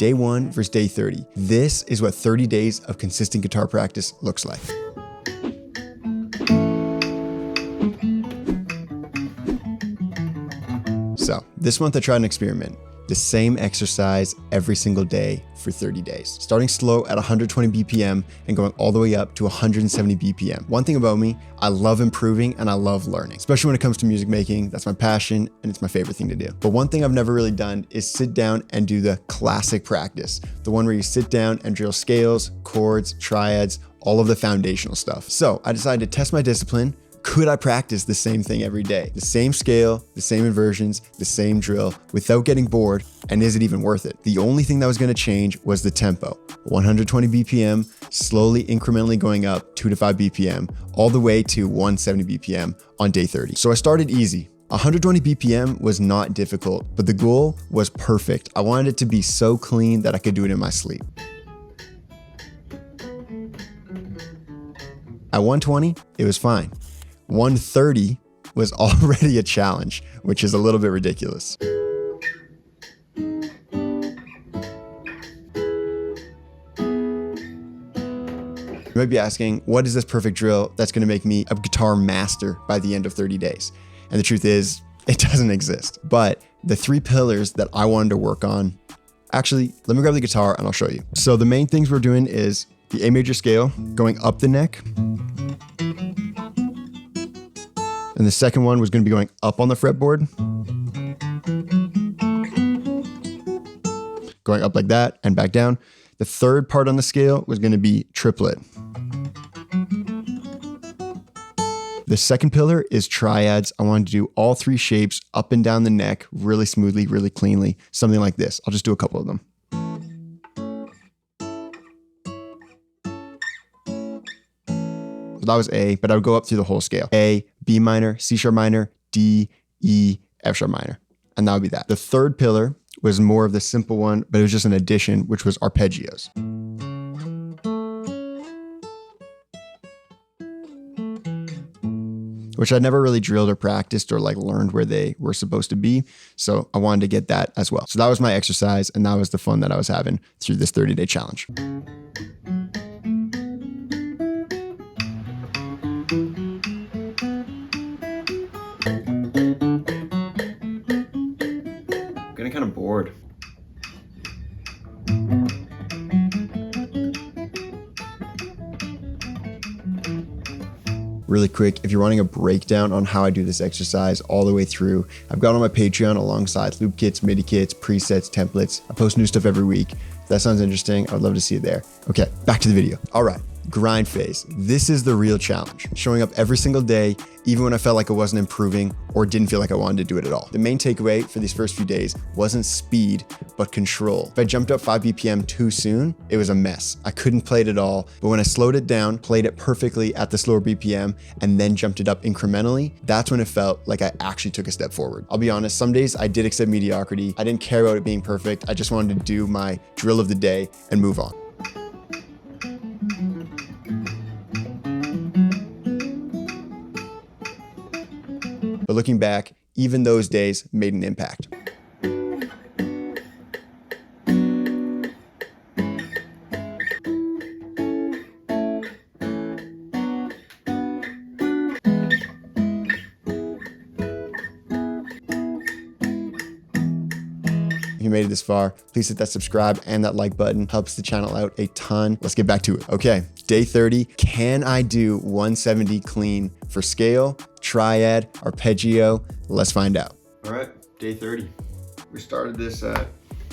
Day 1 versus day 30. This is what 30 days of consistent guitar practice looks like. So this month I tried an experiment. The same exercise every single day for 30 days. Starting slow at 120 BPM and going all the way up to 170 BPM. One thing about me, I love improving and I love learning, especially when it comes to music making. That's my passion and it's my favorite thing to do. But one thing I've never really done is sit down and do the classic practice. The one where you sit down and drill scales, chords, triads, all of the foundational stuff. So I decided to test my discipline. Could I practice the same thing every day? The same scale, the same inversions, the same drill without getting bored, and is it even worth it? The only thing that was gonna change was the tempo. 120 BPM, slowly incrementally going up 2 to 5 BPM, all the way to 170 BPM on day 30. So I started easy. 120 BPM was not difficult, but the goal was perfect. I wanted it to be so clean that I could do it in my sleep. At 120, it was fine. 130 was already a challenge, which is a little bit ridiculous. You might be asking, what is this perfect drill that's gonna make me a guitar master by the end of 30 days? And the truth is, it doesn't exist. But the 3 pillars that I wanted to work on, actually, let me grab the guitar and I'll show you. So the main things we're doing is the A major scale, going up the neck. And the second one was going to be going up on the fretboard. Going up like that and back down. The third part on the scale was going to be triplet. The second pillar is triads. I wanted to do all 3 shapes up and down the neck really smoothly, really cleanly. Something like this. I'll just do a couple of them. So that was A, but I would go up through the whole scale. A, B minor, C sharp minor, D, E, F sharp minor. And that would be that. The third pillar was more of the simple one, but it was just an addition, which was arpeggios. Which I never really drilled or practiced or like learned where they were supposed to be. So I wanted to get that as well. So that was my exercise and that was the fun that I was having through this 30-day challenge. Getting kind of bored. Really quick, if you're wanting a breakdown on how I do this exercise all the way through, I've got on my Patreon alongside loop kits, MIDI kits, presets, templates. I post new stuff every week. If that sounds interesting, I would love to see it there. Okay, back to the video. All right, grind phase. This is the real challenge. Showing up every single day, even when I felt like I wasn't improving or didn't feel like I wanted to do it at all. The main takeaway for these first few days wasn't speed, but control. If I jumped up 5 BPM too soon, it was a mess. I couldn't play it at all. But when I slowed it down, played it perfectly at the slower BPM, and then jumped it up incrementally, that's when it felt like I actually took a step forward. I'll be honest, some days I did accept mediocrity. I didn't care about it being perfect. I just wanted to do my drill of the day and move on. But looking back, even those days made an impact. If you made it this far, please hit that subscribe and that like button. Helps the channel out a ton. Let's get back to it. Okay, day 30. Can I do 170 clean for scale, triad, arpeggio? Let's find out. All right, day 30. We started this at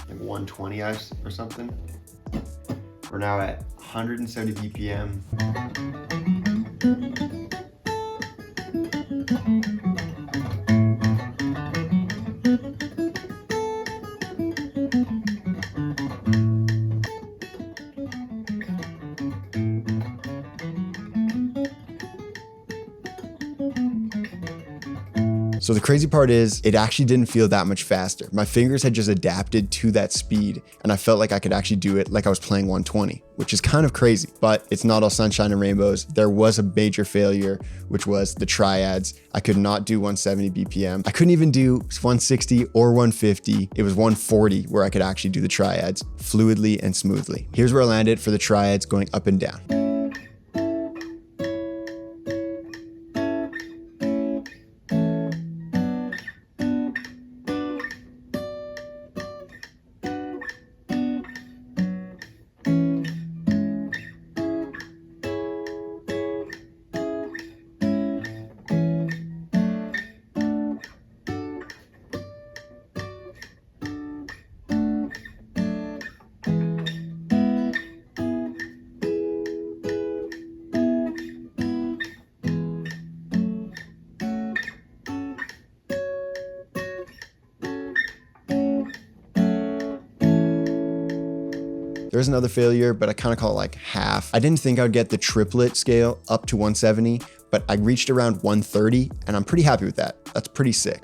like 120 or something. We're now at 170 BPM. So the crazy part is it actually didn't feel that much faster. My fingers had just adapted to that speed and I felt like I could actually do it like I was playing 120, which is kind of crazy, but it's not all sunshine and rainbows. There was a major failure, which was the triads. I could not do 170 BPM. I couldn't even do 160 or 150. It was 140 where I could actually do the triads fluidly and smoothly. Here's where I landed for the triads going up and down. There's another failure, but I kind of call it like half. I didn't think I would get the triplet scale up to 170, but I reached around 130 and I'm pretty happy with that. That's pretty sick.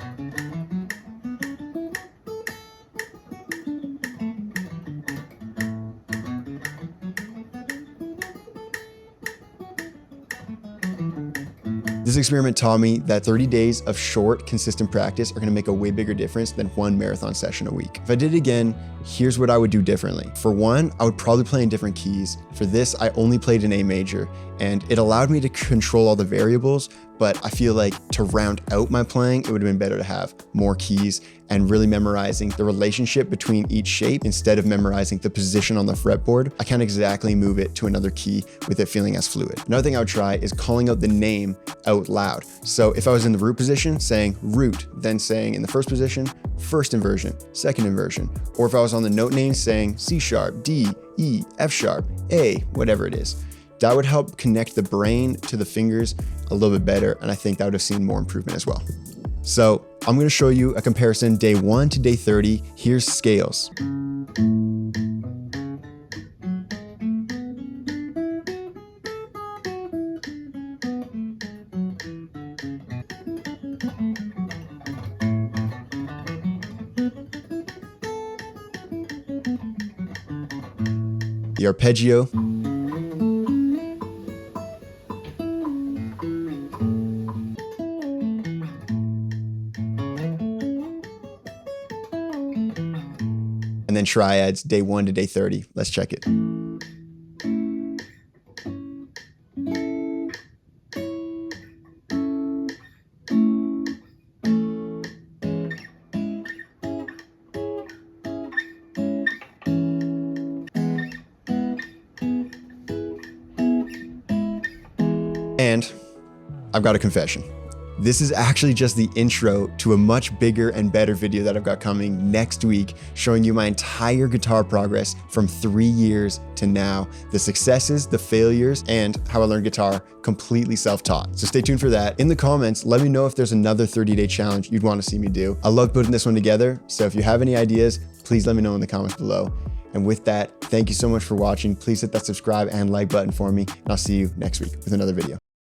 This experiment taught me that 30 days of short, consistent practice are gonna make a way bigger difference than one marathon session a week. If I did it again, here's what I would do differently. For one, I would probably play in different keys. For this, I only played in A major, and it allowed me to control all the variables, but I feel like to round out my playing, it would have been better to have more keys and really memorizing the relationship between each shape instead of memorizing the position on the fretboard. I can't exactly move it to another key with it feeling as fluid. Another thing I would try is calling out the name out loud. So if I was in the root position, saying root, then saying in the first position, first inversion, second inversion. Or if I was on the note name, saying C sharp, D, E, F sharp, A, whatever it is. That would help connect the brain to the fingers a little bit better, and I think that would have seen more improvement as well. So I'm going to show you a comparison day 1 to day 30. Here's scales. The arpeggio. And then triads, day 1 to day 30. Let's check it. And I've got a confession. This is actually just the intro to a much bigger and better video that I've got coming next week, showing you my entire guitar progress from 3 years to now, the successes, the failures, and how I learned guitar completely self-taught. So stay tuned for that. In the comments, let me know if there's another 30-day challenge you'd want to see me do. I love putting this one together, so if you have any ideas, please let me know in the comments below. And with that, thank you so much for watching. Please hit that subscribe and like button for me, and I'll see you next week with another video.